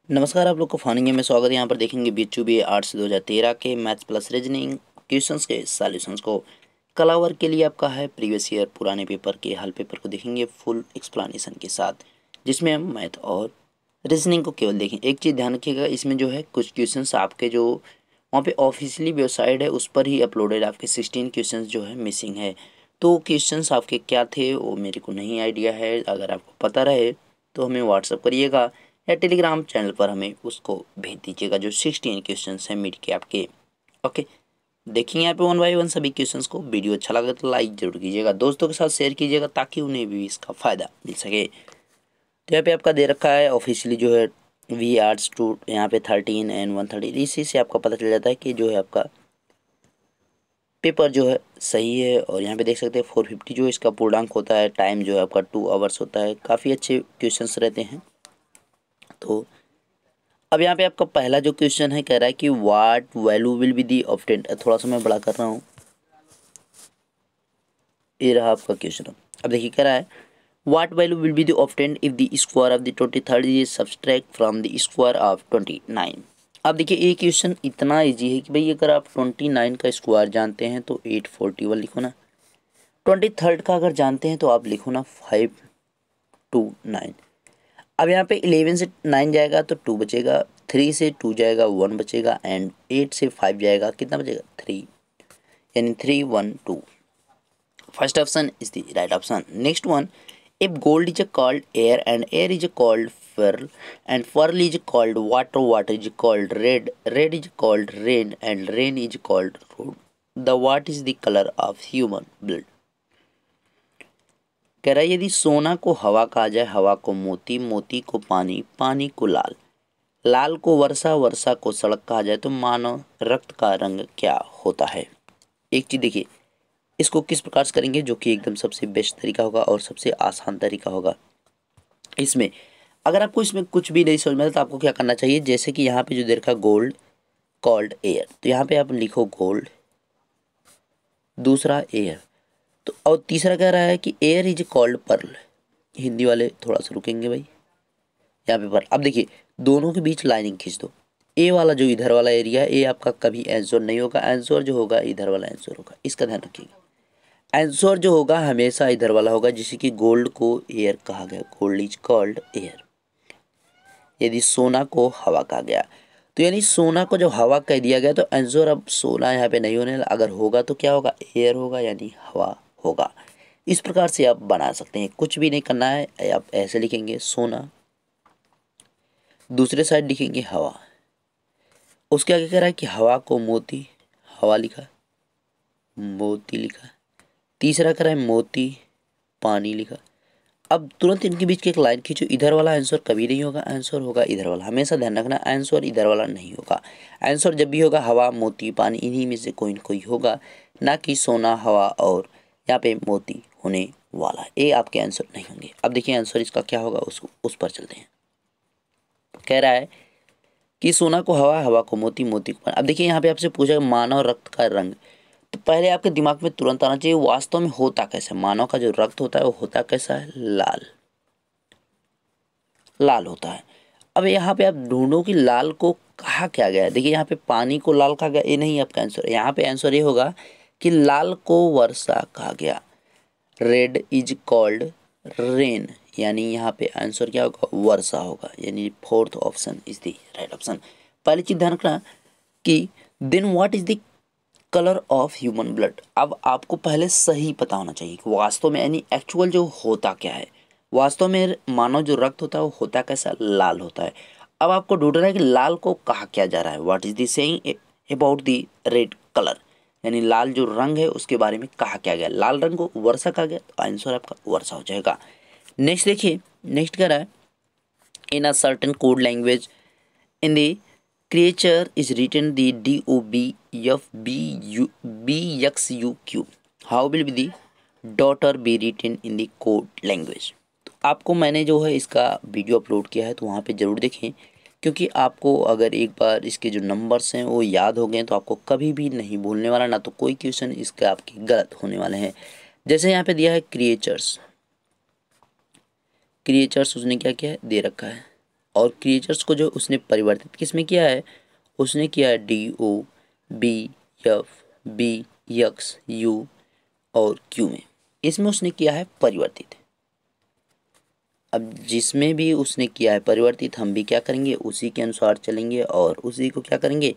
नमस्कार, आप लोग को फानिंग में स्वागत है। यहाँ पर देखेंगे BHUB आर्ट्स 2013 के मैथ्स प्लस रीजनिंग क्वेश्चंस के सॉल्यूशंस को। कला वर्ग के लिए आपका है प्रीवियस ईयर पुराने पेपर के हल पेपर को देखेंगे फुल एक्सप्लेनेशन के साथ, जिसमें हम मैथ और रीजनिंग को केवल देखें। एक चीज़ ध्यान रखिएगा, इसमें जो है कुछ क्वेश्चंस आपके जो वहाँ पे ऑफिशियली वेबसाइट है उस पर ही अपलोडेड आपके 16 क्वेश्चंस जो है मिसिंग है। तो क्वेश्चंस आपके क्या थे वो मेरे को नहीं आइडिया है। अगर आपको पता रहे तो हमें व्हाट्सअप करिएगा या टेलीग्राम चैनल पर हमें उसको भेज दीजिएगा, जो 16 क्वेश्चंस हैं मिड के आपके। ओके, देखिए यहाँ पे वन बाय वन सभी क्वेश्चंस को। वीडियो अच्छा लगा तो लाइक जरूर कीजिएगा, दोस्तों के साथ शेयर कीजिएगा ताकि उन्हें भी इसका फ़ायदा मिल सके। तो यहाँ पे आपका दे रखा है ऑफिशियली जो है वी आर्ट्स 2 यहाँ पे 13 एंड 130। इसी से आपका पता चल जाता है कि जो है आपका पेपर जो है सही है। और यहाँ पे देख सकते हैं 450 जो इसका पूर्णांक होता है। टाइम जो है आपका 2 आवर्स होता है। काफ़ी अच्छे क्वेश्चंस रहते हैं। तो अब यहाँ पे आपका पहला जो क्वेश्चन है कह रहा है कि what value will be the obtained. थोड़ा सा मैं बड़ा कर रहा हूँ, ये रहा आपका क्वेश्चन। अब देखिए कह रहा है what value will be the obtained if the square of the 23rd is subtract from the square of 29। अब देखिए ये क्वेश्चन इतना इजी है कि भाई अगर आप 29 का स्क्वायर जानते हैं तो 841 लिखो ना। 23rd का अगर जानते हैं तो आप लिखो ना 529। अब यहाँ पे 11 से 9 जाएगा तो 2 बचेगा, 3 से 2 जाएगा 1 बचेगा, एंड 8 से 5 जाएगा कितना बचेगा 3, यानी 3 1 2। First option is the right option. Next one, if gold is called air and air is called Perl and pearl is called water, water is called red, red is called rain and rain is called road, the what is the colour of human blood. कह रहा है यदि सोना को हवा कहा जाए, हवा को मोती, मोती को पानी, पानी को लाल, लाल को वर्षा, वर्षा को सड़क कहा जाए तो मानव रक्त का रंग क्या होता है। एक चीज देखिए, इसको किस प्रकार से करेंगे जो कि एकदम सबसे बेस्ट तरीका होगा और सबसे आसान तरीका होगा। इसमें अगर आपको इसमें कुछ भी नहीं समझ में आता तो आपको क्या करना चाहिए, जैसे कि यहाँ पे जो दे रखा गोल्ड कॉल्ड एयर, तो यहाँ पे आप लिखो गोल्ड, दूसरा एयर, तो और तीसरा कह रहा है कि air is called pearl. Hindi वाले थोड़ा सा रुकेंगे भाई, यहाँ पे पर्ल। अब देखिए दोनों के बीच लाइनिंग खींच दो। ए वाला जो इधर वाला एरिया है, ए आपका कभी आंसर नहीं होगा, आंसर जो होगा इधर वाला आंसर होगा, इसका ध्यान रखिएगा। आंसर जो होगा हमेशा इधर वाला होगा, जिसे कि गोल्ड को एयर कहा गया, गोल्ड इज कॉल्ड एयर। यदि सोना को हवा कहा गया तो यानी सोना को जब हवा कह दिया गया तो आंसर अब सोना यहाँ पे नहीं होने, अगर होगा तो क्या होगा, एयर होगा यानी हवा होगा। इस प्रकार से आप बना सकते हैं, कुछ भी नहीं करना है। आप ऐसे लिखेंगे सोना, दूसरे साइड लिखेंगे हवा, उसके आगे कह रहा है कि हवा को मोती, हवा लिखा, मोती लिखा, तीसरा कह रहा है मोती, पानी लिखा। अब तुरंत इनके बीच की एक लाइन खींचो, इधर वाला आंसर कभी नहीं होगा, आंसर होगा इधर वाला। हमेशा ध्यान रखना आंसर इधर वाला नहीं होगा। आंसर जब भी होगा हवा, मोती, पानी, इन्हीं में से कोई न कोई होगा, ना कि सोना, हवा और यहाँ पे मोती होने वाला है। ये आपके आंसर नहीं होंगे। अब देखिए आंसर इसका क्या होगा, उस पर चलते हैं। कह रहा है कि सोना को हवा, हवा को मोती, मोती को पानी। अब देखिए यहाँ पे आपसे पूछा मानव रक्त का रंग, तो पहले आपके दिमाग में तुरंत आना चाहिए वास्तव में होता कैसा है। मानव का जो रक्त होता है वो होता कैसा है, लाल, लाल होता है। अब यहाँ पे आप ढूंढो कि लाल को कहा क्या गया है। देखिए यहाँ पे पानी को लाल कहा गया, ये नहीं आपका आंसर। यहाँ पे आंसर ये होगा कि लाल को वर्षा कहा गया, रेड इज कॉल्ड रेन, यानी यहाँ पे आंसर क्या होगा, वर्षा होगा, यानी fourth option is the right option. पहली चीज ध्यान रखना कि then what is the colour of human blood. अब आपको पहले सही पता होना चाहिए कि वास्तव में यानी एक्चुअल जो होता क्या है। वास्तव में मानव जो रक्त होता है वो होता कैसा, लाल होता है। अब आपको ढूंढना है कि लाल को कहा क्या जा रहा है, what is the saying about the red colour, यानी लाल जो रंग है उसके बारे में कहा क्या गया। लाल रंग को वर्षा कहा गया तो आंसर आपका वर्षा हो जाएगा। नेक्स्ट देखिए, नेक्स्ट कह रहा है in a certain code language in the creature is written the DOBFBXUQ. How will be the daughter be written in the code language? तो आपको मैंने जो है इसका वीडियो अपलोड किया है तो वहाँ पे ज़रूर देखें, क्योंकि आपको अगर एक बार इसके जो नंबर्स हैं वो याद हो गए तो आपको कभी भी नहीं भूलने वाला, ना तो कोई क्वेश्चन इसके आपके गलत होने वाले हैं। जैसे यहाँ पे दिया है क्रिएचर्स, क्रिएचर्स उसने क्या किया है दे रखा है और क्रिएचर्स को जो उसने परिवर्तित किस में किया है, उसने किया है DOBFBX U और Q में, इसमें उसने किया है परिवर्तित। अब जिसमें भी उसने किया है परिवर्तित, हम भी क्या करेंगे, उसी के अनुसार चलेंगे और उसी को क्या करेंगे,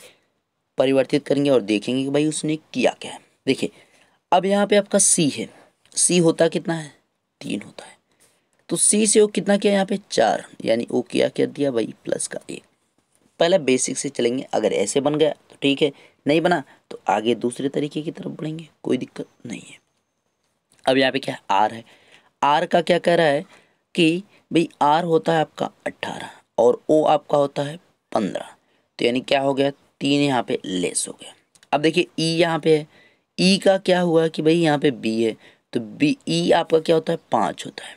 परिवर्तित करेंगे और देखेंगे कि भाई उसने किया क्या है। देखिए अब यहाँ पे आपका C है, C होता कितना है, 3 होता है, तो C से वो कितना किया यहाँ पे 4, यानी वो क्या कर दिया भाई प्लस का 1। पहले बेसिक से चलेंगे, अगर ऐसे बन गया तो ठीक है, नहीं बना तो आगे दूसरे तरीके की तरफ बढ़ेंगे, कोई दिक्कत नहीं है। अब यहाँ पे क्या R है, R का क्या कह रहा है कि भाई R होता है आपका 18 और O आपका होता है 15, तो यानी क्या हो गया, 3 यहाँ पे लेस हो गया। अब देखिए E यहाँ पे है, E का क्या हुआ कि भाई यहाँ पे B है, तो B E आपका क्या होता है 5 होता है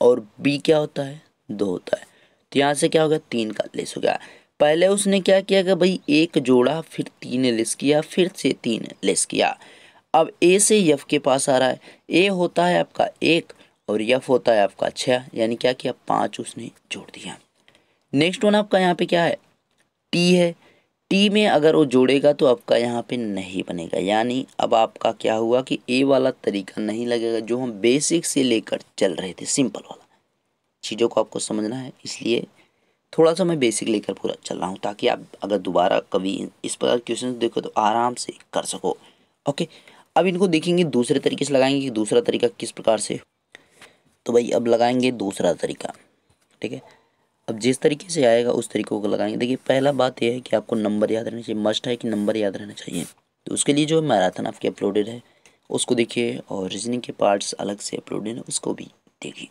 और B क्या होता है 2 होता है, तो यहाँ से क्या हो गया 3 का लेस हो गया। पहले उसने क्या किया कि भाई 1 जोड़ा, फिर 3 लेस किया, फिर से 3 लेस किया। अब A से F के पास आ रहा है, A होता है आपका 1 और F होता है आपका 6, यानी क्या किया 5 उसने जोड़ दिया। नेक्स्ट वन आपका यहाँ पे क्या है, T है, T में अगर वो जोड़ेगा तो आपका यहाँ पे नहीं बनेगा, यानी अब आपका क्या हुआ कि A वाला तरीका नहीं लगेगा जो हम बेसिक से लेकर चल रहे थे, सिंपल वाला। चीज़ों को आपको समझना है, इसलिए थोड़ा सा मैं बेसिक लेकर पूरा चल रहा हूँ, ताकि आप अगर दोबारा कभी इस प्रकार क्वेश्चन देखो तो आराम से कर सको। ओके, अब इनको देखेंगे दूसरे तरीके से लगाएंगे कि दूसरा तरीका किस प्रकार से। तो भाई अब लगाएंगे दूसरा तरीका, ठीक है। अब जिस तरीके से आएगा उस तरीकों को लगाएंगे। देखिए पहला बात यह है कि आपको नंबर याद रहना चाहिए, मस्ट है कि नंबर याद रहना चाहिए। तो उसके लिए जो मैराथन आपके अपलोडेड है उसको देखिए, और रीजनिंग के पार्ट्स अलग से अपलोडेड है उसको भी देखिए।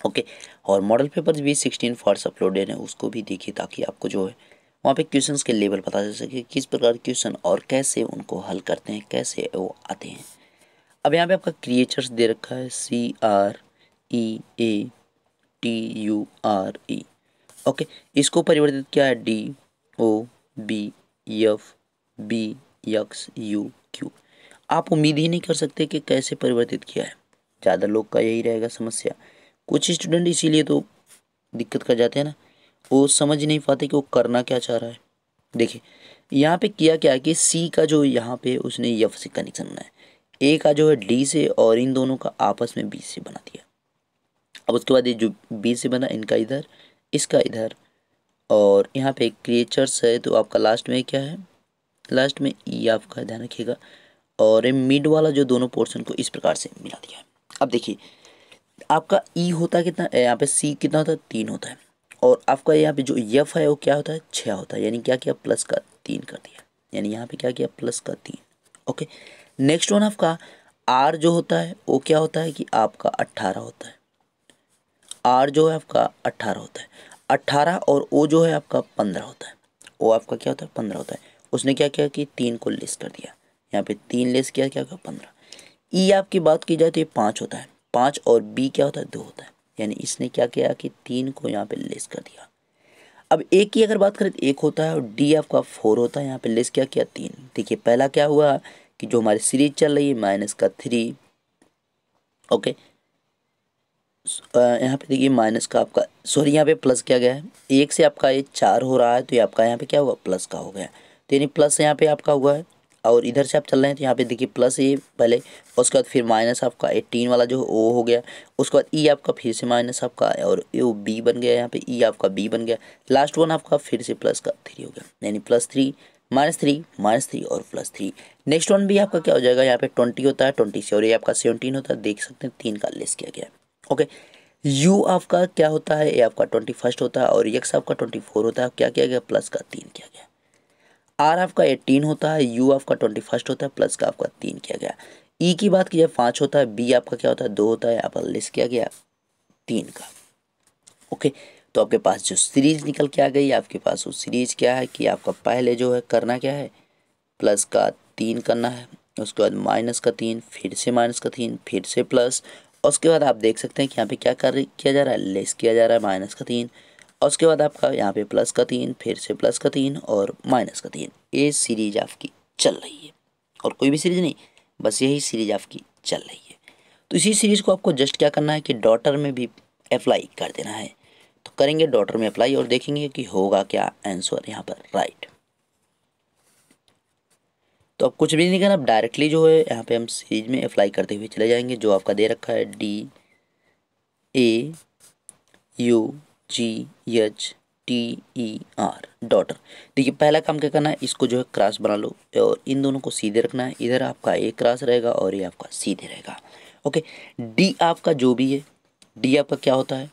ओके, और मॉडल पेपर्स भी 16 पार्ट्स अपलोडेड हैं, उसको भी देखिए, ताकि आपको जो है वहाँ पे क्वेश्चंस के लेवल पता चल सके, किस प्रकार क्वेश्चन और कैसे उनको हल करते हैं, कैसे वो आते हैं। अब यहाँ पे आपका क्रिएचर्स दे रखा है CREATURE। ओके, इसको परिवर्तित किया है DOBFBXUQ। आप उम्मीद ही नहीं कर सकते कि कैसे परिवर्तित किया है, ज़्यादा लोग का यही रहेगा समस्या। कुछ स्टूडेंट इसीलिए तो दिक्कत कर जाते हैं ना, वो समझ नहीं पाते कि वो करना क्या चाह रहा है। देखिए यहाँ पे किया क्या है कि C का जो यहाँ पे उसने F से कनेक्शन बनाया, A का जो है D से, और इन दोनों का आपस में B से बना दिया। अब उसके बाद ये जो B से बना, इनका इधर, इसका इधर, और यहाँ पे क्रिएचर्स है तो आपका लास्ट में क्या है, लास्ट में E आपका ध्यान रखिएगा, और ये मिड वाला जो दोनों पोर्शन को इस प्रकार से मिला दिया है। अब देखिए आपका E होता है कितना, यहाँ पे C कितना होता है 3 होता है, और आपका यहाँ पे जो F है वो क्या होता है 6 होता है, यानी क्या किया प्लस का 3 कर दिया, यानी यहाँ पे क्या किया प्लस का 3। ओके, नेक्स्ट वन आपका R जो होता है वो क्या होता है कि आपका 18 होता है, R जो है आपका 18 होता है, 18 और O जो है आपका 15 होता है, O आपका क्या होता है 15 होता है। उसने क्या किया कि 3 को लेस कर दिया, यहाँ पे 3 लेस किया, क्या होगा 15। E आपकी बात की जाए तो ये 5 होता है, 5 और B क्या होता है 2 होता है, यानी इसने क्या किया कि 3 को यहाँ पे लेस कर दिया। अब A की अगर बात करें तो 1 होता है और D आपका 4 होता है, यहाँ पे लेस क्या किया 3। देखिए पहला क्या हुआ कि जो हमारी सीरीज चल रही है माइनस का 3, ओके, यहाँ पे देखिए माइनस का आपका, सॉरी यहाँ पे प्लस किया गया है, 1 से आपका ये 4 हो रहा है, तो ये आपका यहाँ पे क्या हुआ प्लस का हो गया, तो यानी प्लस यहाँ पे आपका हुआ है, और इधर से आप चल रहे हैं तो यहाँ पे देखिए प्लस ये पहले, उसके बाद फिर माइनस आपका 18 वाला जो ओ हो गया, उसके बाद ई आपका फिर से माइनस आपका, और ये बी बन गया, यहाँ पे ई आपका बी बन गया, लास्ट वन आपका फिर से प्लस का 3 हो गया, यानी +3 -3 और +3। नेक्स्ट वन भी आपका क्या हो जाएगा, यहाँ पे 20 होता है 20 से, और ये आपका 17 होता है, देख सकते हैं 3 का लेस किया गया है। ओके, यू आपका क्या होता है, ये आपका 21 होता है, और एक्स आपका 24 होता है, क्या किया गया प्लस का 3 किया गया। आर आपका 18 होता है, यू आपका 21 होता है, प्लस का आपका 3 किया गया। ई की बात की जाए 5 होता है, बी आपका क्या होता है 2 होता है, यहाँ पर लेस किया गया 3 का। ओके, तो आपके पास जो सीरीज निकल के आ गई, आपके पास वो सीरीज क्या है कि आपका पहले जो है करना क्या है, प्लस का 3 करना है, उसके बाद माइनस का 3, फिर से माइनस का 3, फिर से प्लस, और उसके बाद आप देख सकते हैं कि यहाँ पे क्या किया जा रहा है, लेस किया जा रहा है माइनस का 3, और उसके बाद आपका यहाँ पे प्लस का 3, फिर से प्लस का 3 और माइनस का 3। ये सीरीज आपकी चल रही है, और कोई भी सीरीज नहीं, बस यही सीरीज आपकी चल रही है। तो इसी सीरीज को आपको जस्ट क्या करना है कि डॉटर में भी अप्लाई कर देना है। तो करेंगे डॉटर में अप्लाई और देखेंगे कि होगा क्या आंसर यहाँ पर राइट। तो अब कुछ भी नहीं करना, अब डायरेक्टली जो है यहाँ पे हम सीरीज में अप्लाई करते हुए चले जाएंगे। जो आपका दे रखा है DAUGHTER डॉटर। देखिए पहला काम क्या करना है, इसको जो है क्रॉस बना लो और इन दोनों को सीधे रखना है। इधर आपका एक क्रॉस रहेगा और ये आपका सीधे रहेगा। ओके, डी आपका जो भी है, डी आपका क्या होता है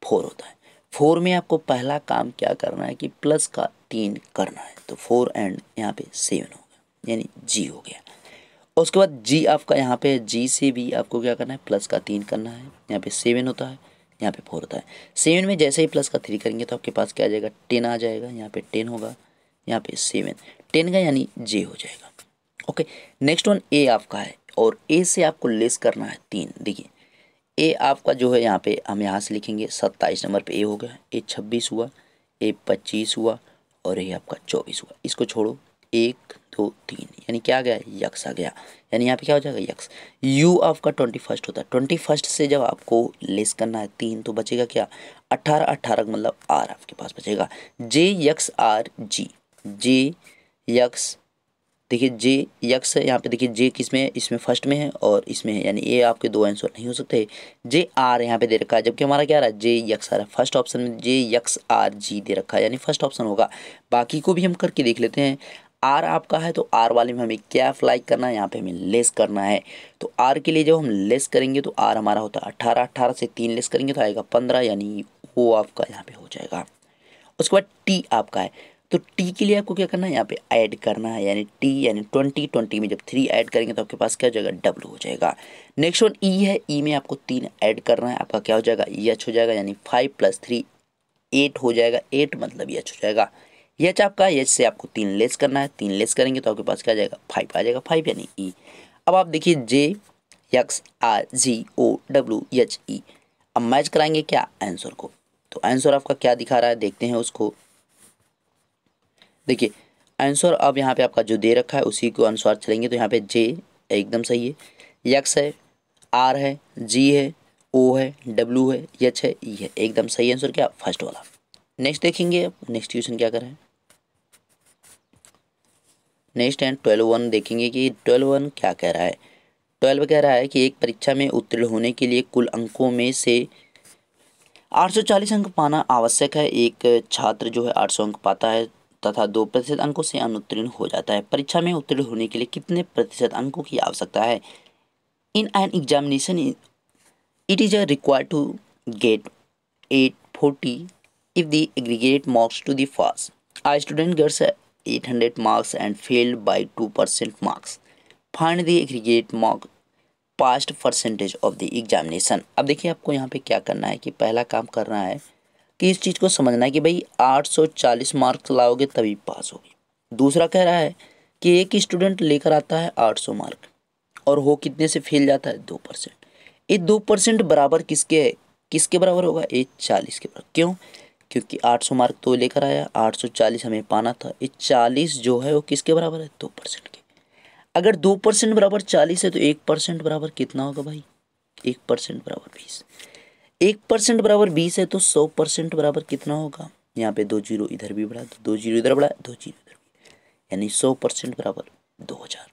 4 होता है। 4 में आपको पहला काम क्या करना है कि प्लस का 3 करना है। तो 4 एंड यहाँ पे 7 हो गया यानी जी हो गया। और उसके बाद जी आपका यहाँ पे जी से भी आपको क्या करना है प्लस का 3 करना है। यहाँ पे 7 होता है, यहाँ पे 4 होता है। 7 में जैसे ही प्लस का 3 करेंगे तो आपके पास क्या आ जाएगा 10 आ जाएगा। यहाँ पे 10 होगा, यहाँ पे 7 10 का यानी जे हो जाएगा। ओके, नेक्स्ट वन ए आपका है और ए से आपको लेस करना है 3। देखिए ए आपका जो है यहाँ पे हम यहाँ से लिखेंगे 27 नंबर पे ए हो गया, ए 26 हुआ, ए 25 हुआ और ये आपका 24 हुआ। इसको छोड़ो 1 2 3 यानी क्या आ गया यक्स आ गया। यानी यहाँ पे क्या हो जाएगा यक्स। यू आपका 21 होता है। 21 से जब आपको लेस करना है 3 तो बचेगा क्या 18। 18 मतलब आर आपके पास बचेगा। जे यक्स आर जी, जे यक्स देखिए जे यक्स है यहाँ पे। देखिए जे किस में है, इसमें फर्स्ट में है और इसमें है, यानी ए आपके दो आंसर नहीं हो सकते। जे आर यहाँ पे दे रखा है जबकि हमारा क्या आ रहा है जे यक्स आ रहा है। फर्स्ट ऑप्शन में जे यक्स आर जी दे रखा है यानी फर्स्ट ऑप्शन होगा। बाकी को भी हम करके देख लेते हैं। आर आपका है तो आर वाले में हमें क्या अप्लाई करना है, यहाँ पे हमें लेस करना है। तो आर के लिए जब हम लेस करेंगे तो आर हमारा होता है 18। 18 से 3 लेस करेंगे तो आएगा 15 यानी वो आपका यहाँ पे हो जाएगा। उसके बाद टी आपका है तो टी के लिए आपको क्या करना है यहाँ पे ऐड करना है यानी टी यानी 20। 20 में जब 3 ऐड करेंगे तो आपके पास क्या हो जाएगा डब्ल्यू हो जाएगा। नेक्स्ट वन ई है, ई में आपको 3 ऐड करना है। आपका क्या हो जाएगा एच हो जाएगा यानी 5 + 3 8 हो जाएगा। 8 मतलब एच हो जाएगा। एच आपका एच से आपको 3 लेस करना है। 3 लेस करेंगे तो आपके पास क्या आ जाएगा 5 आ जाएगा। 5 यानी ई। अब आप देखिए J X R G O W H E. अब मैच कराएंगे क्या आंसर को। तो आंसर आपका क्या दिखा रहा है देखते हैं उसको। देखिए आंसर अब यहाँ पे आपका जो दे रखा है उसी को अनुसार चलेंगे। तो यहाँ पे जे एकदम सही है, यक्स है, आर है, जी है, ओ है, डब्ल्यू है, एच है, ई है, एकदम सही आंसर क्या फर्स्ट वाला। नेक्स्ट देखेंगे नेक्स्ट क्वेश्चन क्या कर रहे हैं। नेक्स्ट एंड 12(1) देखेंगे कि 12(1) क्या कह रहा है। 12 कह रहा है कि एक परीक्षा में उत्तीर्ण होने के लिए कुल अंकों में से 840 अंक पाना आवश्यक है। एक छात्र जो है 800 अंक पाता है तथा 2% अंकों से अनुत्तीर्ण हो जाता है। परीक्षा में उत्तीर्ण होने के लिए कितने प्रतिशत अंकों की आवश्यकता है। In an examination it is required to get 840 if the aggregate marks to the first. A student gets 800 marks and failed by 2% marks. Find the aggregate mark past percentage of the examination. अब देखिए आपको यहाँ पे क्या करना है कि पहला काम करना है कि इस चीज़ को समझना है कि भाई 840 मार्क्स लाओगे तभी पास होगी। दूसरा कह रहा है कि एक स्टूडेंट लेकर आता है 800 मार्क और हो कितने से फेल जाता है 2%। ये 2% बराबर किसके बराबर होगा ये 40 के बराबर। क्यों, क्योंकि 800 मार्क तो लेकर आया, 840 हमें पाना था। ये 40 जो है वो किसके बराबर है 2% के। अगर 2% बराबर 40 है तो 1% बराबर कितना होगा भाई 1% बराबर 20। 1% बराबर 20 है तो 100% बराबर कितना होगा। यहाँ पे 2 जीरो इधर भी बढ़ा, 2 जीरो इधर बढ़ा, 2 जीरो इधर भी, यानी 100% बराबर 2000।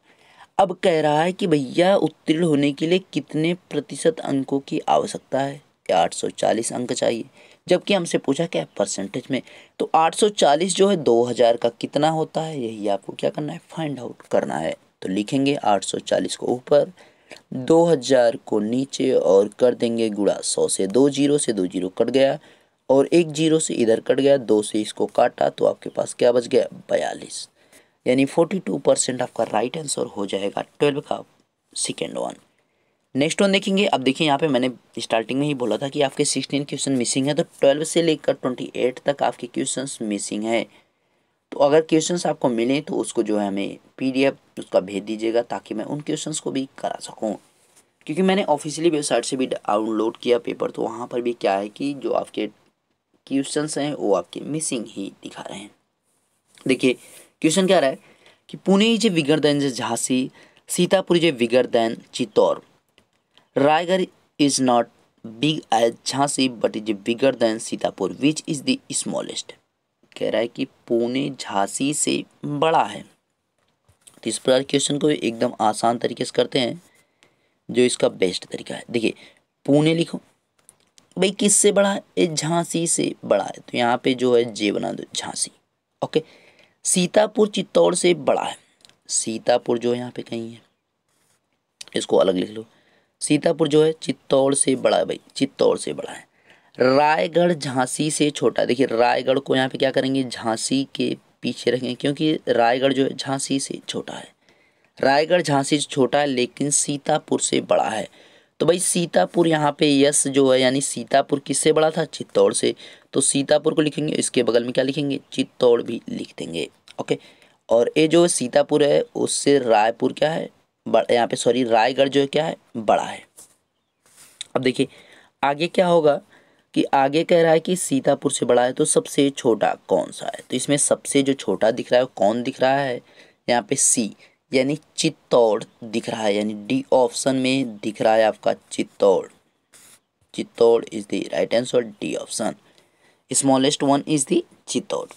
अब कह रहा है कि भैया उत्तीर्ण होने के लिए कितने प्रतिशत अंकों की आवश्यकता है। 840 अंक चाहिए जबकि हमसे पूछा क्या परसेंटेज में। तो 840 जो है 2000 का कितना होता है यही आपको क्या करना है फाइंड आउट करना है। तो लिखेंगे 840 को ऊपर, 2000 को नीचे और कर देंगे गुणा 100 से। 2 जीरो से 2 जीरो कट गया और 1 जीरो से इधर कट गया, 2 से इसको काटा तो आपके पास क्या बच गया 42 यानी 42% आपका राइट आंसर हो जाएगा 12 का सेकेंड वन। नेक्स्ट वन देखेंगे। अब देखिए यहाँ पे मैंने स्टार्टिंग में ही बोला था कि आपके 16 क्वेश्चन मिसिंग है तो 12 से लेकर 28 तक आपके क्वेश्चंस मिसिंग है। तो अगर क्वेश्चंस आपको मिले तो उसको जो है हमें PDF उसका भेज दीजिएगा ताकि मैं उन क्वेश्चंस को भी करा सकूं। क्योंकि मैंने ऑफिशियली वेबसाइट से भी डाउनलोड किया पेपर तो वहाँ पर भी क्या है कि जो आपके क्वेश्चंस हैं वो आपके मिसिंग ही दिखा रहे हैं। देखिए क्वेश्चन क्या रहा है कि Pune is bigger than is Jhansi, Sitapur is bigger than Chittor, Raigarh is not big as Jhansi but is bigger than Sitapur which is the smallest. कह रहा है कि पुणे झांसी से बड़ा है। तो इस प्रकार क्वेश्चन को एकदम आसान तरीके से करते हैं, जो इसका बेस्ट तरीका है। देखिए पुणे लिखो, भाई किससे बड़ा है, ये झांसी से बड़ा है, तो यहाँ पे जो है जे बना दो झांसी। ओके, सीतापुर चित्तौड़ से बड़ा है, सीतापुर जो है यहाँ पे कहीं है, इसको अलग लिख लो। सीतापुर जो है चित्तौड़ से बड़ा है, भाई चित्तौड़ से बड़ा है। रायगढ़ झांसी से छोटा, देखिए रायगढ़ को यहाँ पे क्या करेंगे, झांसी के पीछे रखेंगे, क्योंकि रायगढ़ जो है झांसी से छोटा है। रायगढ़ झांसी से छोटा है लेकिन सीतापुर से बड़ा है। तो भाई सीतापुर यहाँ पे यस जो है, यानी सीतापुर किससे बड़ा था, चित्तौड़ से। तो सीतापुर को लिखेंगे, इसके बगल में क्या लिखेंगे, चित्तौड़ भी लिख देंगे। ओके, और ये जो सीतापुर है उससे रायपुर क्या है, यहाँ पे सॉरी रायगढ़ जो है क्या है, बड़ा है। अब देखिए आगे क्या होगा कि आगे कह रहा है कि सीतापुर से बड़ा है तो सबसे छोटा कौन सा है। तो इसमें सबसे जो छोटा दिख रहा है कौन दिख रहा है, यहाँ पे सी यानी चित्तौड़ दिख रहा है, यानी डी ऑप्शन में दिख रहा है आपका Chittor. Chittor is the right answer, D option. Smallest one is the Chittor.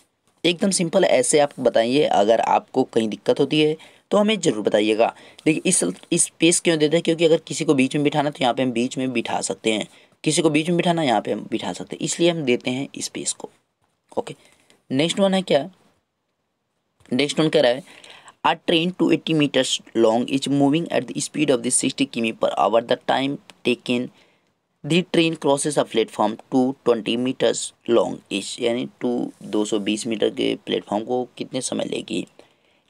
एकदम सिंपल, ऐसे आप बताइए। अगर आपको कहीं दिक्कत होती है तो हमें ज़रूर बताइएगा। देखिए इस स्पेस क्यों देते हैं, क्योंकि अगर किसी को बीच में बिठाना तो यहाँ पे हम बीच में बिठा सकते हैं, किसी को बीच में बिठाना यहाँ पे हम बिठा सकते हैं, इसलिए हम देते हैं स्पेस को। ओके, नेक्स्ट वन है क्या, नेक्स्ट वन कह रहा है A train 280 meters long is moving at the speed of the 60 km per hour. The time taken the train crosses a platform 220 meters long is, यानी 220 metre के platform को कितने समय लेगी।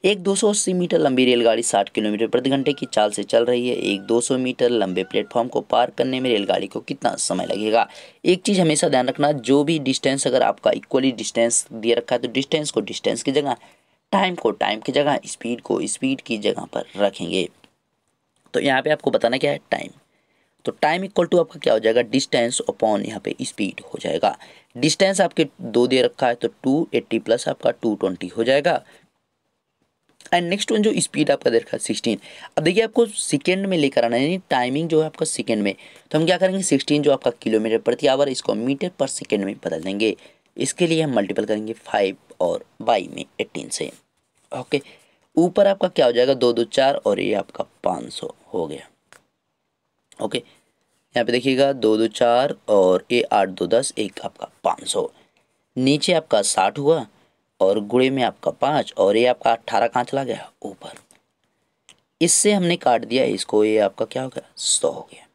एक 280 मीटर लंबी रेलगाड़ी 60 किलोमीटर प्रति घंटे की चाल से चल रही है। एक 200 मीटर लंबे प्लेटफॉर्म को पार करने में रेलगाड़ी को कितना समय लगेगा। एक चीज़ हमेशा ध्यान रखना, जो भी डिस्टेंस अगर आपका इक्वली डिस्टेंस दिया रखा है तो डिस्टेंस को डिस्टेंस की जगह, टाइम को टाइम की जगह, स्पीड को स्पीड की जगह पर रखेंगे। तो यहाँ पे आपको बताना क्या है, टाइम। तो टाइम इक्वल टू आपका क्या हो जाएगा, डिस्टेंस अपॉन यहाँ पे स्पीड हो जाएगा। डिस्टेंस आपके 2 दे रखा है तो 280 प्लस आपका 220 हो जाएगा। एंड नेक्स्ट वन जो स्पीड आपका दे रखा है 16। अब देखिए आपको सेकेंड में लेकर आना है, यानी टाइमिंग जो है आपका सेकेंड में, तो हम क्या करेंगे 16 जो आपका किलोमीटर प्रति आवर, इसको मीटर पर सेकेंड में बदल देंगे। इसके लिए हम मल्टीपल करेंगे 5 और बाई में 18 से। ओके, ऊपर आपका क्या हो जाएगा 2 2 4 और ये आपका 500 हो गया। ओके, यहाँ पे देखिएगा 2 2 4 और ये 8 2 10, एक आपका 500। नीचे आपका 60 हुआ और गुणे में आपका 5 और ये आपका 18 कहाँ चला गया, ऊपर। इससे हमने काट दिया इसको, ये आपका क्या हो गया 100 हो गया।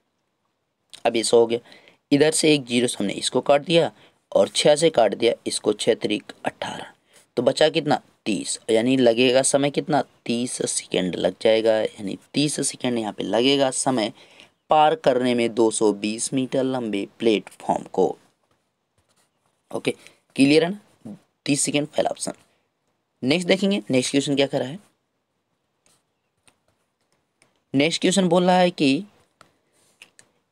अब ये 100 हो गया, इधर से एक जीरो से हमने इसको काट दिया और 6 से काट दिया इसको, 6 3 18, तो बचा कितना 30, यानी लगेगा समय कितना 30 सेकेंड लग जाएगा, यानी 30 सेकेंड यहाँ पे लगेगा समय पार करने में 220 मीटर लंबे प्लेटफॉर्म को। ओके, क्लियर है ना, 30 सेकेंड पहला ऑप्शन। नेक्स्ट देखेंगे, नेक्स्ट क्वेश्चन क्या कर रहा है। नेक्स्ट क्वेश्चन बोल रहा है कि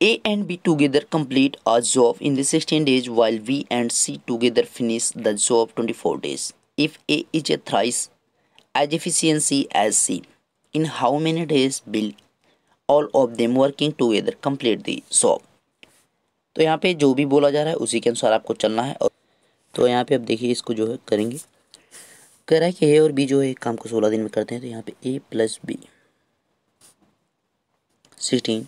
A and B together complete a job in the 16 days while B and C together finish the job 24 days. If A is a thrice as efficiency as C, in how many days will all of them working together complete the job? तो यहाँ पे जो भी बोला जा रहा है उसी के अनुसार आपको चलना है। और तो यहाँ पे अब देखिए इसको जो है करेंगे, कह रहा है कि A और B जो है एक काम को 16 दिन में करते हैं, तो यहाँ पे A plus B 16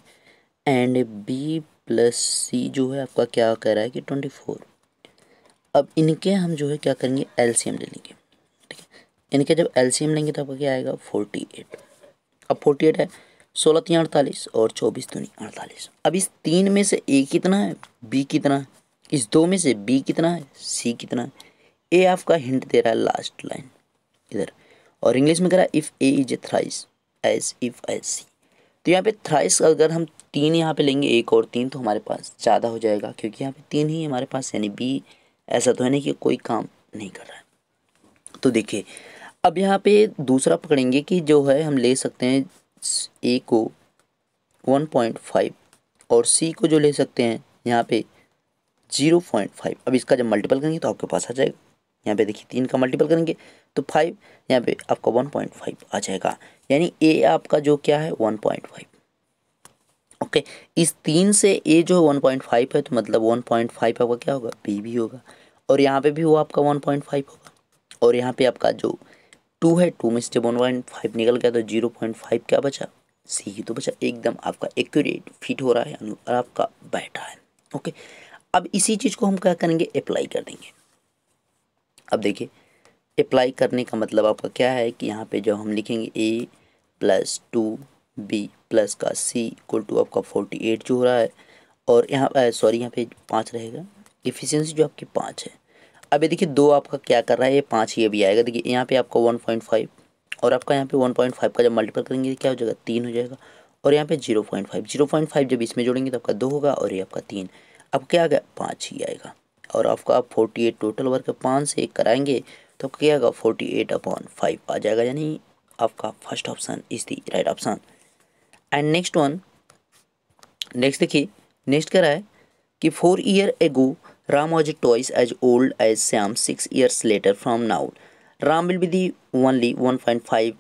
and B plus C जो है आपका क्या कह रहा है कि 24। अब इनके हम जो है क्या करेंगे एलसीएम ले लेंगे, ठीक है। इनके जब एलसीएम लेंगे तो आपका क्या आएगा 48। अब 48 है, 16 3 48 और 24 दूनी 48। अब इस 3 में से A कितना है, B कितना है, इस 2 में से B कितना है, C कितना है। A आपका हिंट दे रहा है लास्ट लाइन इधर, और इंग्लिश में कह रहा है if A is a thrice as if as C। तो यहाँ पे थ्राइस अगर हम 3 यहाँ पे लेंगे, 1 और 3, तो हमारे पास ज़्यादा हो जाएगा, क्योंकि यहाँ पे 3 ही हमारे पास, यानी B ऐसा तो है नहीं कि कोई काम नहीं कर रहा है। तो देखिए अब यहाँ पे दूसरा पकड़ेंगे कि जो है हम ले सकते हैं A को 1.5 और C को जो ले सकते हैं यहाँ पे 0.5। अब इसका जब मल्टीपल करेंगे तो आपके पास आ जाएगा, यहाँ पे देखिए 3 का मल्टीपल करेंगे तो 5, यहाँ पे आपका 1.5 आ जाएगा, यानी A आपका जो क्या है 1.5। ओके, इस 3 से ए जो 1.5 है, तो मतलब 1.5 आपका क्या होगा, बी भी होगा, और यहाँ पे भी वो आपका 1.5 होगा, और यहाँ पे आपका जो 2 है, 2 में से जब 1.5 निकल गया तो 0.5 क्या बचा, सी ही तो बचा। एकदम आपका एक्यूरेट फिट हो रहा है और आपका बैठा है। ओके, अब इसी चीज़ को हम क्या करेंगे, अप्लाई कर देंगे। अब देखिए, अप्लाई करने का मतलब आपका क्या है कि यहाँ पे जब हम लिखेंगे a प्लस 2b प्लस का c इक्वल टू आपका 48 जो हो रहा है, और यहाँ सॉरी यहाँ पे 5 रहेगा, इफिशियंसी जो आपकी 5 है। अब ये देखिए 2 आपका क्या कर रहा है, ये 5 ये भी आएगा। देखिए यहाँ पे आपका 1.5 और आपका यहाँ पे 1.5 का जब मल्टीपल करेंगे क्या हो जाएगा, 3 हो जाएगा, और यहाँ पे 0.5 जब इसमें जोड़ेंगे तो आपका 2 होगा, और ये आपका 3, अब क्या आ गया, 5 ही आएगा। और आपका आप 48 टोटल वर्क 5 से कराएंगे तो क्या आएगा, 48/5 आ जाएगा, यानी आपका first option is the right option. And next one, next देखिए, नेक्स्ट कह रहा है कि 4 years ago Ram was twice as old as Sam 6 years later from now. Ram will be the only 1.5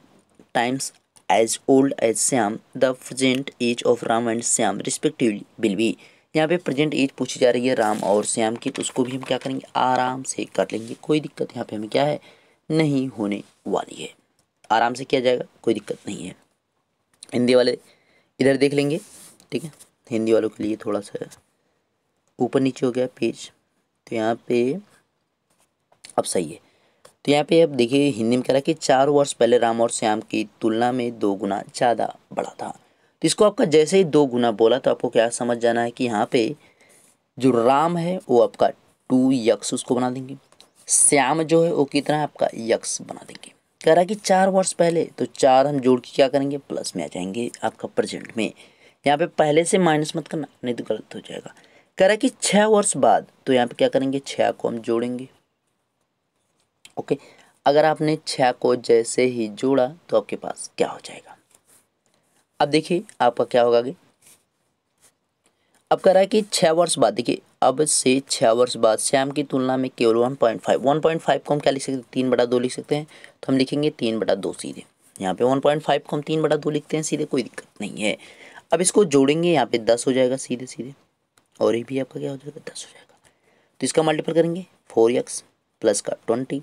times as old as Sam. The present age of Ram and Sam respectively will be. यहाँ पे present as पूछी जा रही है राम और श्याम की, तो उसको भी हम क्या करेंगे, आराम से कर लेंगे, कोई दिक्कत यहाँ पे हमें क्या है, नहीं होने वाली है, आराम से किया जाएगा, कोई दिक्कत नहीं है। हिंदी वाले इधर देख लेंगे, ठीक है, हिंदी वालों के लिए थोड़ा सा ऊपर नीचे हो गया पेज, तो यहाँ पे अब सही है। तो यहाँ पे अब देखिए हिंदी में कह रहा है कि 4 वर्ष पहले राम और श्याम की तुलना में 2 गुना ज़्यादा बड़ा था। तो इसको आपका जैसे ही 2 गुना बोला तो आपको क्या समझ जाना है कि यहाँ पे जो राम है वो आपका 2x उसको बना देंगे, श्याम जो है वो कितना है आपका x बना देंगे। कह रहा है कि 4 वर्ष पहले, तो 4 हम जोड़ के क्या करेंगे, प्लस में आ जाएंगे आपका प्रेजेंट में। यहाँ पे पहले से माइनस मत करना, नहीं तो गलत हो जाएगा। कह रहा है कि 6 वर्ष बाद, तो यहाँ पे क्या करेंगे, 6 को हम जोड़ेंगे। ओके, अगर आपने 6 को जैसे ही जोड़ा तो आपके पास क्या हो जाएगा, अब देखिए आपका क्या होगा आगे। अब कह रहा है कि 6 वर्ष बाद, देखिए अब से 6 वर्ष बाद श्याम की तुलना में केवल 1.5 को हम क्या लिख सकते हैं, 3/2 लिख सकते हैं, तो हम लिखेंगे 3/2 सीधे। यहाँ पे 1.5 को हम 3/2 लिखते हैं सीधे, कोई दिक्कत नहीं है। अब इसको जोड़ेंगे, यहाँ पे 10 हो जाएगा सीधे सीधे, और ये भी आपका क्या हो जाएगा, 10 हो जाएगा। तो इसका मल्टीपल करेंगे 4x प्लस का 20,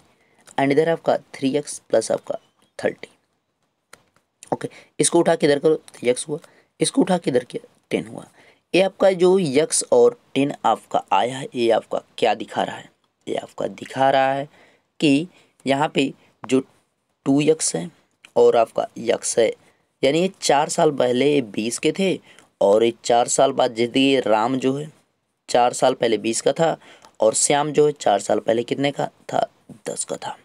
एंड इधर आपका 3x प्लस आपका 30। ओके, इसको उठा के इधर करो तो x हुआ, इसको उठा के इधर किया 10 हुआ। ये आपका जो x और 10 आपका आया है, ये आपका क्या दिखा रहा है, ये आपका दिखा रहा है कि यहाँ पे जो 2x है और आपका x है, यानी ये 4 साल पहले ये 20 के थे, और ये 4 साल बाद जैसे ये राम जो है 4 साल पहले 20 का था, और श्याम जो है 4 साल पहले कितने का था, 10 का था।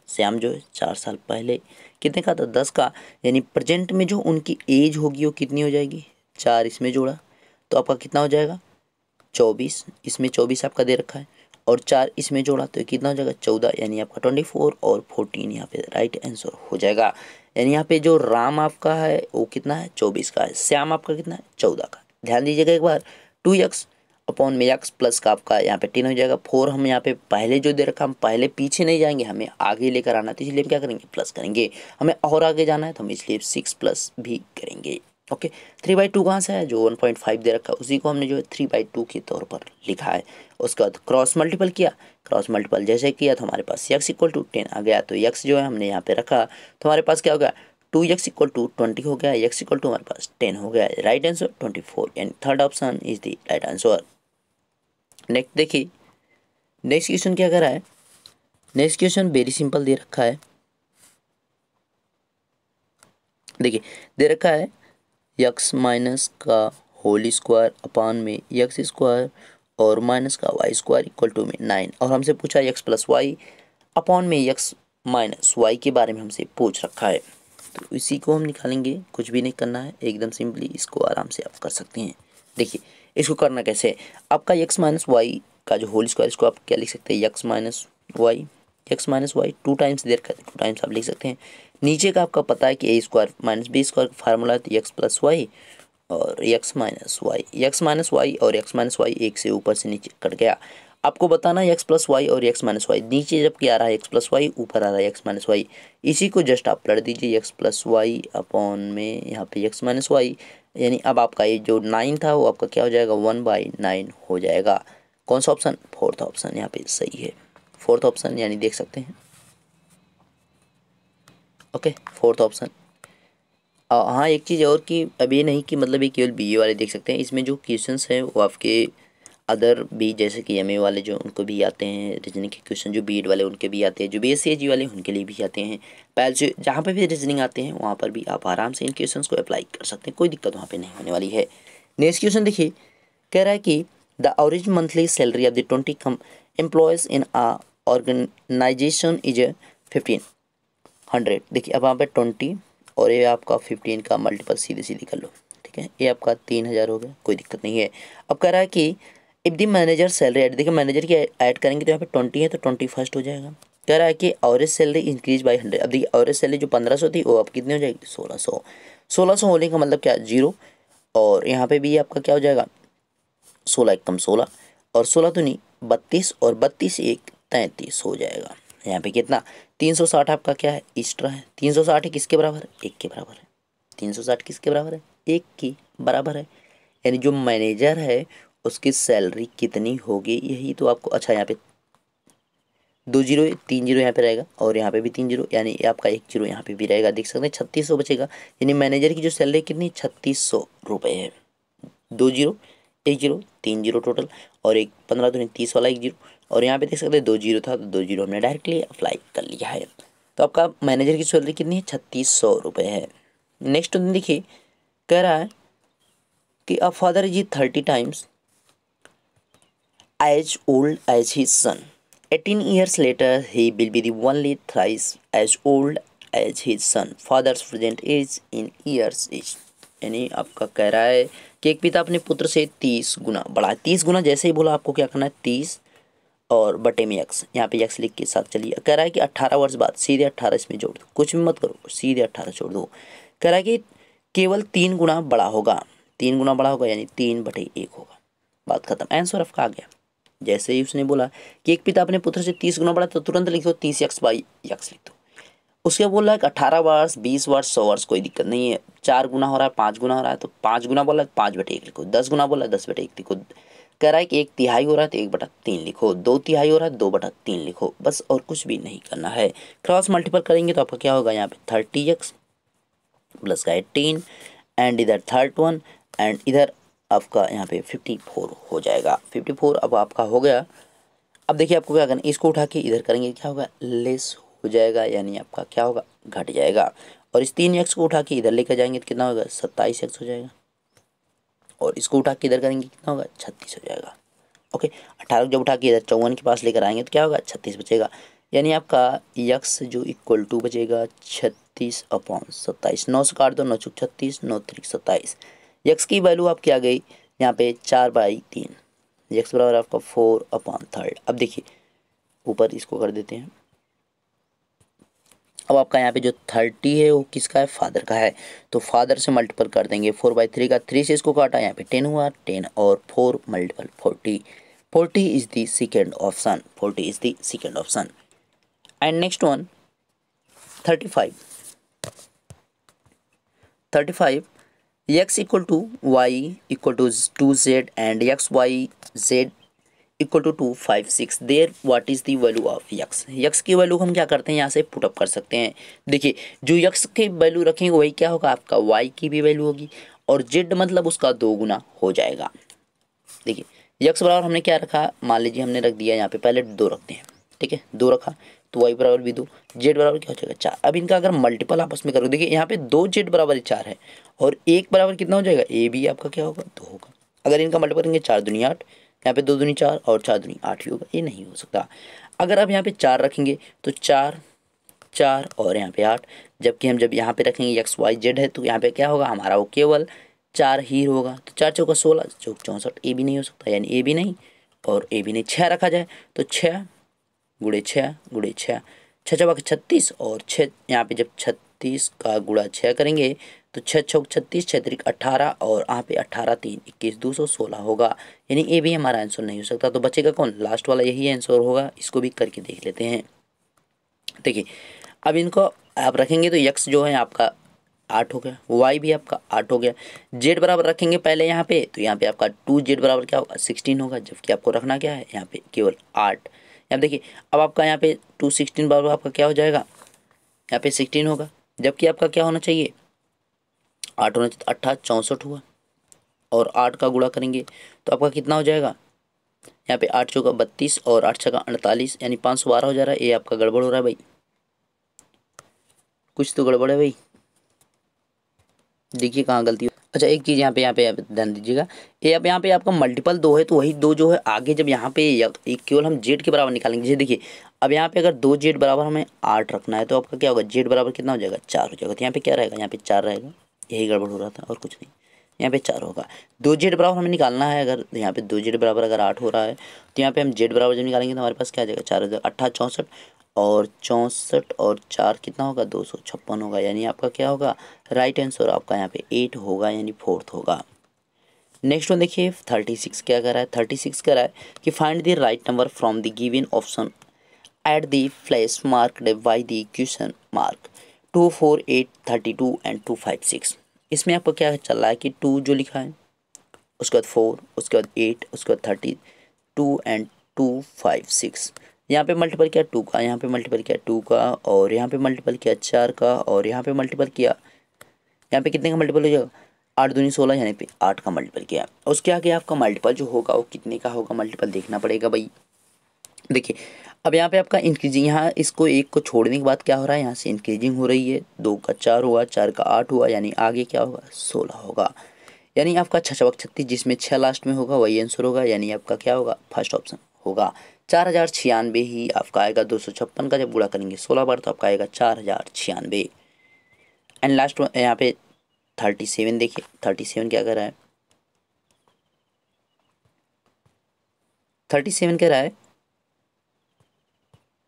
श्याम जो है 4 साल पहले कितने का था, 10 का, यानी प्रेजेंट में जो उनकी एज होगी वो कितनी हो जाएगी, 4 इसमें जोड़ा तो आपका कितना हो जाएगा, 24, इसमें 24 आपका दे रखा है, और 4 इसमें जोड़ा तो कितना हो जाएगा, 14, यानी आपका 24 और 14 यहाँ पे राइट आंसर हो जाएगा। यानी यहाँ पे जो राम आपका है वो कितना है, 24 का है, श्याम आपका कितना है, 14 का। ध्यान दीजिएगा एक बार, 2x अपॉन में x प्लस का आपका यहाँ पे 10 हो जाएगा। 4 हम यहाँ पे पहले जो दे रखा, हम पहले पीछे नहीं जाएंगे, हमें आगे लेकर आना, तो इसलिए हम क्या करेंगे, प्लस करेंगे। हमें और आगे जाना है तो हम इसलिए 6 प्लस भी करेंगे। ओके, 3/2 कहाँ से है, जो 1.5 दे रखा उसी को हमने जो है 3/2 के तौर पर लिखा है। उसके बाद क्रॉस मल्टीपल किया, क्रॉस मल्टीपल जैसे किया तो हमारे पास x इक्वल टू 10 आ गया, तो x जो है हमने यहाँ पे रखा, तो हमारे पास क्या हो गया, 2x इक्वल टू 20 हो गया, x इक्वल टू हमारे पास 10 हो गया। Right answer 24, and third option is the right answer. Next देखिए, नेक्स्ट क्वेश्चन क्या कर रहा है, next question very simple they रखा है। देखिए दे रखा है x माइनस का होल स्क्वायर अपान में x स्क्वायर और माइनस का y स्क्वायर इक्वल टू में 9, और हमसे पूछा x प्लस वाई अपॉन में x माइनस वाई के बारे में हमसे पूछ रखा है। तो इसी को हम निकालेंगे, कुछ भी नहीं करना है, एकदम सिंपली इसको आराम से आप कर सकते हैं। देखिए इसको करना कैसे है, आपका x माइनस वाई का जो होल स्क्वायर, इसको आप क्या लिख सकते हैं, x माइनस वाई 2 टाइम्स देर का 2 टाइम्स आप लिख सकते हैं। नीचे का आपका पता है कि a square minus B square का फार्मूला है, तो x प्लस वाई और x माइनस वाई और x माइनस वाई एक से ऊपर से नीचे कट गया। आपको बताना है x प्लस वाई और x माइनस वाई, नीचे जब क्या आ रहा है x प्लस वाई, ऊपर आ रहा है x माइनस वाई, इसी को जस्ट आप लड़ दीजिए, x प्लस वाई अपॉन में यहाँ पे x माइनस वाई, यानी अब आपका ये जो 9 था वो आपका क्या हो जाएगा 1/9 हो जाएगा। कौन सा ऑप्शन, फोर्थ ऑप्शन यहाँ पे सही है, फोर्थ ऑप्शन यानी देख सकते हैं। Okay fourth option. हाँ एक चीज़ और कि अब ये नहीं कि मतलब ये केवल बीए वाले देख सकते हैं, इसमें जो क्वेश्चंस हैं वो आपके अदर भी जैसे कि एमए वाले जो उनको भी आते हैं, रीजनिंग के क्वेश्चन जो बीएड वाले उनके भी आते हैं, जो बीएससी वाले उनके लिए भी आते हैं। पहले जो जहाँ पर भी रीजनिंग आते हैं वहाँ पर भी आप आराम से इन क्वेश्चन को अप्लाई कर सकते हैं, कोई दिक्कत वहाँ पर नहीं होने वाली है। नेक्स्ट क्वेश्चन देखिए, कह रहा है कि the average monthly salary of the 20 employees in a organization is 1500। देखिए अब वहाँ पे 20 और ये आपका 15 का मल्टीपल सीधे सीधे कर लो, ठीक है, ये आपका 3000 हो गया, कोई दिक्कत नहीं है। अब कह रहा है कि if the manager salary add, देखिए मैनेजर की ऐड करेंगे तो यहाँ पे 20 है तो 21st हो जाएगा। कह रहा है कि एवरेज सैलरी इंक्रीज बाई 100। अब देखिए एवरेज सैलरी जो 1500 थी वो अब कितनी हो जाएगी 1600। 1600 होने का मतलब क्या, जीरो, और यहाँ पे भी आपका क्या हो जाएगा 16 एक कम 16 और 16 तो नहीं 32 और 32 एक 33 हो जाएगा। यहाँ पे कितना 360 आपका क्या है एक्स्ट्रा है। 360 किसके बराबर है, एक के बराबर है। 360 किसके बराबर है, एक के बराबर है। यानी जो मैनेजर है उसकी सैलरी कितनी होगी यही तो आपको, अच्छा यहाँ पे 2 जीरो 3 जीरो यहाँ पे रहेगा और यहाँ पे भी 3 जीरो, यानी आपका 1 जीरो यहाँ पे भी रहेगा, देख सकते हैं 3600 बचेगा। यानी मैनेजर की जो सैलरी कितनी 3600 रुपये है। 2 जीरो 1 जीरो 3 जीरो टोटल और एक 15 दूनी 30 वाला 1 जीरो, और यहाँ पे देख सकते हैं 2 जीरो था तो 2 जीरो हमने डायरेक्टली अप्लाई कर लिया है। तो आपका मैनेजर की सैलरी कितनी है 3600 रुपये है। नेक्स्ट देखिए, कह रहा है कि a father is 30 times as old as his son. 18 years later, he will be the only thrice as old as his son. Father's present age in years is. यानी आपका कह रहा है कि एक पिता अपने पुत्र से 30 गुना बड़ा, 30 गुना जैसे ही बोला आपको क्या करना है 30 और बटे में यक्स, यहाँ पे यक्स लिख के साथ चलिए। कह रहा है कि 18 वर्ष बाद सीधे 18 इसमें जोड़ दो, कुछ भी मत करो सीधे 18 जोड़ दो। कह रहा है कि केवल 3 गुना बड़ा होगा, 3 गुना बड़ा होगा यानी 3/1 होगा। बात खत्म, आंसर आपका आ गया। जैसे ही उसने बोला कि एक पिता अपने पुत्र से 30 गुना बड़ा तो तुरंत लिख दो 30x/x लिख दो। उसके बोल रहा है कि 18 वर्ष 20 वर्ष 100 वर्ष कोई दिक्कत नहीं है। 4 गुना हो रहा है 5 गुना हो रहा है तो 5 गुना बोला है 5/1 लिखो। 10 गुना बोला है 10/1 लिखो। कह रहा है कि 1/3 हो रहा है तो 1/3 लिखो। 2/3 हो रहा है 2/3 लिखो, बस और कुछ भी नहीं करना है। क्रॉस मल्टीपल करेंगे तो आपका क्या होगा, यहाँ पे 30x प्लस का 18 एंड इधर 31 एंड इधर आपका यहाँ पे 54 हो जाएगा। 54 अब आपका हो गया। अब देखिए आपको क्या करना, इसको उठा के इधर करेंगे क्या होगा, लेस हो जाएगा, यानी आपका क्या होगा घट जाएगा। और इस 3x को उठा के इधर लेकर जाएंगे तो कितना होगा 27x हो जाएगा। और इसको उठा के इधर करेंगे कितना होगा 36 हो जाएगा। ओके 18 जब उठा के इधर 54 के पास लेकर आएंगे तो क्या होगा 36 बचेगा। यानी आपका यक्स जो इक्वल टू बचेगा 36/27। 9 से काट दो 9 चुक 36 9 3 27। यक्स की वैल्यू आपकी आ गई यहाँ पे 4/3। यक्स बराबर आपका 4/3। अब देखिए ऊपर इसको कर देते हैं। अब आपका यहाँ पे जो 30 है वो किसका है, फादर का है, तो फादर से मल्टीपल कर देंगे। 4/3 का 3 से इसको काटा, यहाँ पे 10 हुआ, 10 और 4 multiple 40। 40 is the second option, 40 is the second option. And next one 35। 35 x equal to y equal to 2z and X Y Z equal to 256। There what is the value of यक्स। यक्स की वैल्यू हम क्या करते हैं यहाँ से पुटअप कर सकते हैं। देखिए जो यक्स की वैल्यू रखेंगे वही क्या होगा आपका वाई की भी वैल्यू होगी और जेड मतलब उसका 2 गुना हो जाएगा। देखिए यक्स बराबर हमने क्या रखा, मान लीजिए हमने रख दिया यहाँ पे पहले 2 रखते हैं, ठीक है 2 रखा तो वाई बराबर भी 2, जेड बराबर क्या हो जाएगा 4। अब इनका अगर मल्टीपल आपस में करो, देखिए यहाँ पे 2 जेड बराबर 4 है और 1 बराबर कितना हो जाएगा, ए भी आपका क्या होगा 2 होगा। अगर इनका मल्टीपल करेंगे 4 दूनी 8, यहाँ पे 2 दूनी 4 और 4 दूनी 8 ही होगा, ये नहीं हो सकता। अगर आप यहाँ पे 4 रखेंगे तो 4 4 और यहाँ पे 8, जबकि हम जब यहाँ पे रखेंगे एक्स वाई जेड है तो यहाँ पे क्या होगा हमारा वो केवल 4 ही होगा। तो 4 चौका 16 चौक 64, ए भी नहीं हो सकता, यानी ए भी नहीं और ए भी नहीं। 6 रखा जाए तो 6 गुड़े 6 गुड़े 6, 6 चौका 36 और 6 यहाँ पे जब 36 का गुड़ा 6 करेंगे तो 6 चौक 36 6 3 18 और यहाँ पे 18 3 21 216 होगा, यानी ए भी हमारा आंसर नहीं हो सकता। तो बचेगा कौन, लास्ट वाला यही आंसर होगा। इसको भी करके देख लेते हैं। देखिए अब इनको आप रखेंगे तो यक्स जो है आपका 8 हो गया, वाई भी आपका 8 हो गया। जेड बराबर रखेंगे पहले यहाँ पे, तो यहाँ पे आपका 2z बराबर क्या होगा 16 होगा, जबकि आपको रखना क्या है यहाँ पे केवल 8। यहाँ देखिए अब आपका यहाँ पे 216 बराबर आपका क्या हो जाएगा, यहाँ पे 16 होगा, जबकि आपका क्या होना चाहिए 8 होना चाहिए। 8 64 हुआ, और 8 का गुणा करेंगे तो आपका कितना हो जाएगा, यहाँ पे 8 चौका 32 और 8 छक्का 48, यानी 512 हो जा रहा है। ये आपका गड़बड़ हो रहा है भाई, कुछ तो गड़बड़ है भाई, देखिए कहाँ गलती हो। अच्छा एक चीज़ यहाँ पे आप ध्यान दीजिएगा, ये अब यहाँ पे आपका मल्टीपल 2 है, तो वही 2 जो है आगे जब यहाँ पे केवल हम जेड के बराबर निकालेंगे। जैसे देखिए अब यहाँ पे अगर 2 जेड बराबर हमें 8 रखना है, तो आपका क्या होगा जेड बराबर कितना हो जाएगा 4 हो जाएगा। तो यहाँ पे क्या रहेगा, यहाँ पे 4 रहेगा, यही गड़बड़ हो रहा था और कुछ नहीं, यहाँ पे 4 होगा। 2 जेड बराबर हमें निकालना है, अगर यहाँ पे 2 जेड बराबर अगर 8 हो रहा है, तो यहाँ पे हम जेड बराबर जब निकालेंगे तो हमारे पास क्या आ जाएगा 4 हो जाएगा। 8 64 और 64 और 4 कितना होगा 256 होगा, यानी आपका क्या होगा राइट आंसर आपका यहाँ पे 8 होगा, यानी 4th होगा। नेक्स्ट वन देखिए 36 क्या कर रहा है, 36 कह रहा है कि find the right number from the given option at the flash mark by the question mark 2 4 8 32 and 2 5 6। इसमें आपको क्या चल रहा है कि 2 जो लिखा है, उसके बाद 4, उसके बाद 8, उसके बाद 32 एंड 2 5 6। यहाँ पे मल्टीपल किया 2 का, यहाँ पे मल्टीपल किया 2 का, और यहाँ पे मल्टीपल किया 4 का, और यहाँ पे मल्टीपल किया, यहाँ पे कितने का मल्टीपल हो जाएगा 8 दूनी 16, यानी पे 8 का मल्टीपल किया। उसके आगे आपका मल्टीपल जो होगा वो कितने का होगा, मल्टीपल देखना पड़ेगा भाई। देखिए अब यहाँ पे आपका इंक्रीजिंग, यहाँ इसको एक को छोड़ने के बाद क्या हो रहा है, यहाँ से इंक्रीजिंग हो रही है। 2 का 4 हुआ, 4 का 8 हुआ, यानी आगे क्या होगा 16 होगा, यानी आपका 6 36 जिसमें 6 लास्ट में होगा वही आंसर होगा, यानी आपका क्या होगा फर्स्ट ऑप्शन होगा। 4096 ही आपका आएगा, 256 का जब गुणा करेंगे 16 बार तो आपका आएगा 4096। एंड लास्ट यहाँ पे 37 देखिए, 37 क्या कर रहा है, 37 कह रहा है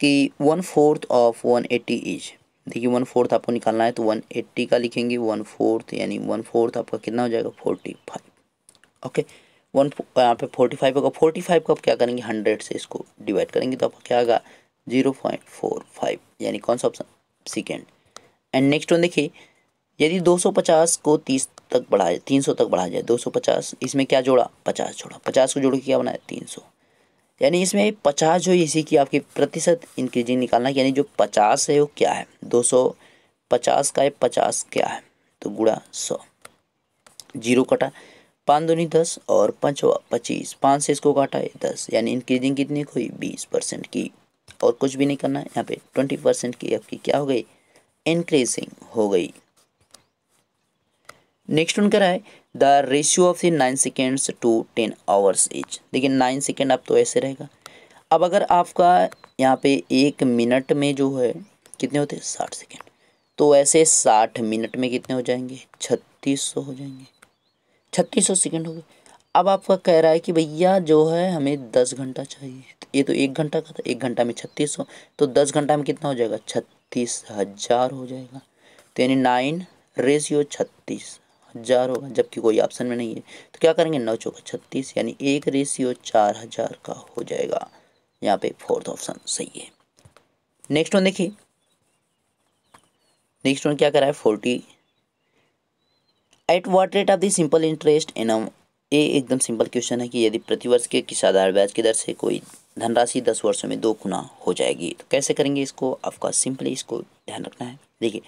कि 1/4 ऑफ 180 इज। देखिए 1/4 आपको निकालना है, तो 180 का लिखेंगे 1/4, यानी 1/4 आपका कितना हो जाएगा 45। ओके वन यहाँ पे 45 होगा, 45 को आप क्या करेंगे 100 से इसको डिवाइड करेंगे तो आपका क्या आएगा 0.45, यानी कौन सा option second. And next one देखिए, यदि 250 को 30 तक बढ़ाए 300 तक बढ़ाया जाए, 250 इसमें क्या जोड़ा 50 जोड़ा, 50 को जोड़ के क्या बनाया 300, यानी इसमें 50 जो इसी की आपकी प्रतिशत इंक्रीजिंग निकालना है, यानी जो 50 है वो क्या है 250 का है 50 क्या है, तो गुणा 100, जीरो कटा 5 दूनी 10 और 5 25, 5 से इसको काटा है 10, यानी इंक्रीजिंग कितनी हुई 20% की, और कुछ भी नहीं करना है। यहाँ पे 20% की आपकी क्या हो गई इंक्रीजिंग हो गई। नेक्स्ट वन करा है the ratio of the 9 seconds to 10 hours is. देखिए 9 सेकेंड अब तो ऐसे रहेगा, अब अगर आपका यहाँ पे 1 मिनट में जो है कितने होते हैं 60 सेकेंड, तो ऐसे 60 मिनट में कितने हो जाएंगे 3600 हो जाएंगे, 3600 सेकेंड हो गए। अब आपका कह रहा है कि भैया जो है हमें 10 घंटा चाहिए, तो ये तो 1 घंटा का था, 1 घंटा में 3600, तो 10 घंटा में कितना हो जाएगा 36,000 हो जाएगा, तो यानी 9 रेशियो 36,000 होगा, जबकि कोई ऑप्शन में नहीं है, तो क्या करेंगे 9 चौका 36, यानी 1 रेशियो 4000 का हो जाएगा। यहाँ पे 4th ऑप्शन सही है। नेक्स्ट वन देखिए, नेक्स्ट वन क्या कर रहा है 40 at what rate of the simple interest in ये एकदम सिंपल क्वेश्चन है कि यदि प्रतिवर्ष के किस आधार ब्याज की दर से कोई धनराशि 10 वर्षों में 2 गुना हो जाएगी, तो कैसे करेंगे इसको, आपका सिंपली इसको ध्यान रखना है। देखिए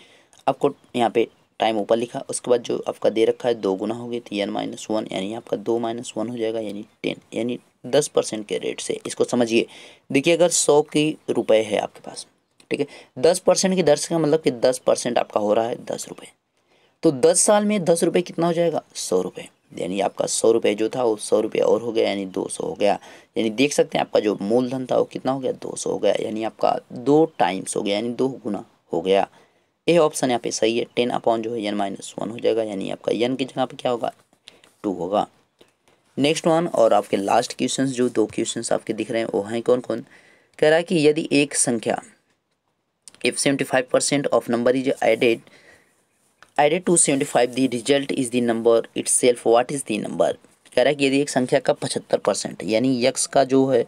आपको यहाँ पे टाइम ऊपर लिखा, उसके बाद जो आपका दे रखा है 2 गुना हो गई, तो n-1 यानी आपका 2 - 1 हो जाएगा, यानी 10, यानी 10% के रेट से इसको समझिए। देखिए अगर 100 की रुपये है आपके पास, ठीक है, 10% की दर से का मतलब कि 10% आपका हो रहा है 10 रुपये, तो 10 साल में 10 रुपये कितना हो जाएगा 100 रुपये, यानी आपका 100 रुपये जो था वो 100 रुपये और हो गया, यानी 200 हो गया। यानी देख सकते हैं आपका जो मूलधन था वो कितना हो गया 200 हो गया, यानी आपका 2 टाइम्स हो गया, यानी 2 गुना हो गया। ये ऑप्शन यहाँ पे सही है, 10 अपॉन जो है n-1 हो जाएगा, यानी आपका n की जगह पे क्या होगा 2 होगा। नेक्स्ट वन और आपके लास्ट क्वेश्चंस जो 2 क्वेश्चंस आपके दिख रहे हैं वो हैं कौन कौन। कह रहा है कि यदि एक संख्या if 75% of number is added to 75 the result is the number itself, what is the number। कह रहा है कि यदि एक संख्या का 75% यानी यक्स का जो है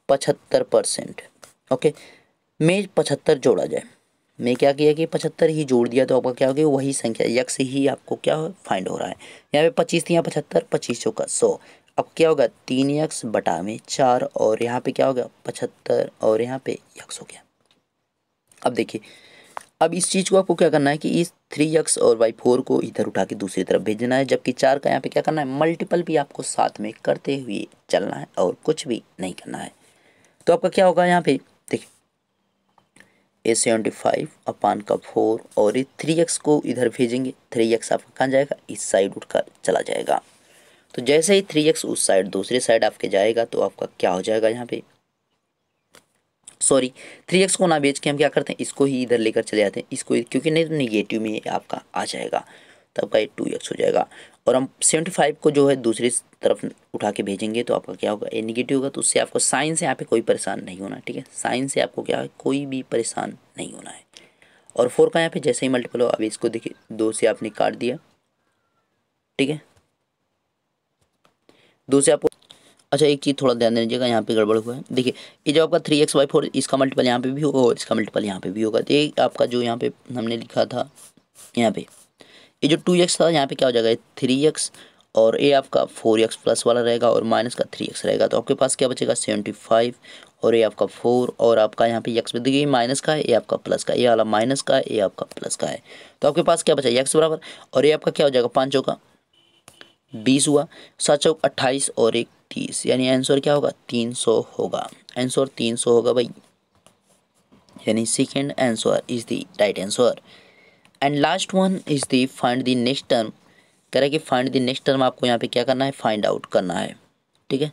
75% ओके में 75 जोड़ा जाए, मैं क्या किया कि 75 ही जोड़ दिया, तो आपका क्या हो गया, वही संख्या यक्स ही आपको क्या फाइंड हो रहा है। यहाँ पे 25 थी, यहाँ 75, 25 चौका 100। अब क्या होगा 3x बटा में 4, और यहाँ पे क्या होगा 75, और यहाँ पे यक्स हो गया। अब देखिए, अब इस चीज़ को आपको क्या करना है कि इस 3x और बाई 4 को इधर उठा के दूसरी तरफ भेजना है, जबकि 4 का यहाँ पे क्या करना है, मल्टीपल भी आपको साथ में करते हुए चलना है और कुछ भी नहीं करना है। तो आपका क्या होगा यहाँ पे देखिए, ए 75 अपान का 4, और ये 3x को इधर भेजेंगे, 3x आपका कहाँ जाएगा, इस साइड उठकर चला जाएगा। तो जैसे ही 3x उस साइड दूसरे साइड आपके जाएगा, तो आपका क्या हो जाएगा यहाँ पे, सॉरी 3x को ना बेच के हम क्या करते हैं, इसको ही इधर लेकर चले जाते हैं, इसको, क्योंकि नहीं तो नेगेटिव में आपका आ जाएगा, तब का ये 2x हो जाएगा। और हम 75 को जो है दूसरी तरफ उठा के भेजेंगे, तो आपका क्या होगा, ये नेगेटिव होगा, तो उससे आपको साइन से यहाँ पे कोई परेशान नहीं होना, ठीक है, साइन से आपको क्या है, कोई भी परेशान नहीं होना है। और 4 का यहाँ पे जैसे ही मल्टीपल हो, अभी इसको देखिए 2 से आपने काट दिया, ठीक है, 2 से आपको, अच्छा एक चीज़ थोड़ा ध्यान दीजिएगा, यहाँ पे गड़बड़ हुआ है। देखिए ये जो आपका 3x/4, इसका मल्टीपल यहाँ पे भी होगा और इसका मल्टीपल यहाँ पे भी होगा। तो ये आपका जो यहाँ पे हमने लिखा था, यहाँ पे ये जो 2x था, यहाँ पे क्या हो जाएगा 3x, और ये आपका 4x प्लस वाला रहेगा और माइनस का 3x रहेगा। तो आपके पास क्या बचेगा 75, और ये आपका 4, और आपका यहाँ पे x, देखिए ये माइनस का है, ये आपका प्लस का है, ये वाला माइनस का है, ये आपका प्लस का है। तो आपके पास क्या बचा x बराबर, और ये आपका क्या हो जाएगा 5 चौका 20 हुआ, 7 चौक 28, और 1 30, यानी आंसर क्या होगा 300 होगा, आंसर 300 होगा भाई, यानी second answer is the right answer. And last one is the find the next term. कह रहा है कि फाइंड द नेक्स्ट टर्म आपको यहाँ पे क्या करना है, फाइंड आउट करना है, ठीक है।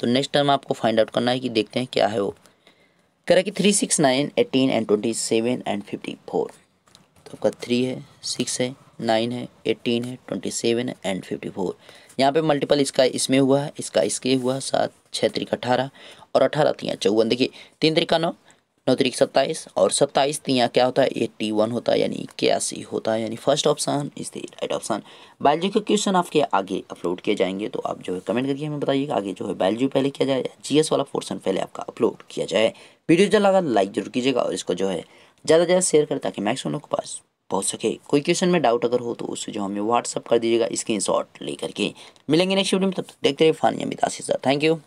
तो नेक्स्ट टर्म आपको फाइंड आउट करना है, कि देखते हैं क्या है वो। कह रहा है कि 3, 6, 9, 18 एंड 27 एंड 54। तो आपका 3 है, 6 है, 9 है, 18 है, 27 है एंड 54। यहाँ पे मल्टीपल इसका इसमें हुआ है, इसका इसके हुआ, 7, 6 त्रिक 18, और 18 तियाँ 54। देखिए 3 त्रिका 9, 9 त्रिक 27, और 27 तियाँ क्या होता है 81 होता है, यानी 81 होता है, यानी first option is the right option. Biology के क्वेश्चन आपके आगे अपलोड किए जाएंगे, तो आप जो है कमेंट करके हमें बताइएगा आगे जो है बायोलॉजी पहले किया जाए, जीएस वाला पोर्शन पहले आपका अपलोड किया जाए। वीडियो अच्छा लगा लाइक जरूर कीजिएगा, और इसको जो है ज़्यादा से ज़्यादा शेयर करें, ताकि मैक्सिमम लोग के पास पहुंच सके। कोई क्वेश्चन में डाउट अगर हो तो उससे जो हमें व्हाट्सअप कर दीजिएगा स्क्रीनशॉट लेकर के। मिलेंगे नेक्स्ट वीडियो में, तब तक देखते रहिए फानी अमित आशीष सर। Thank you.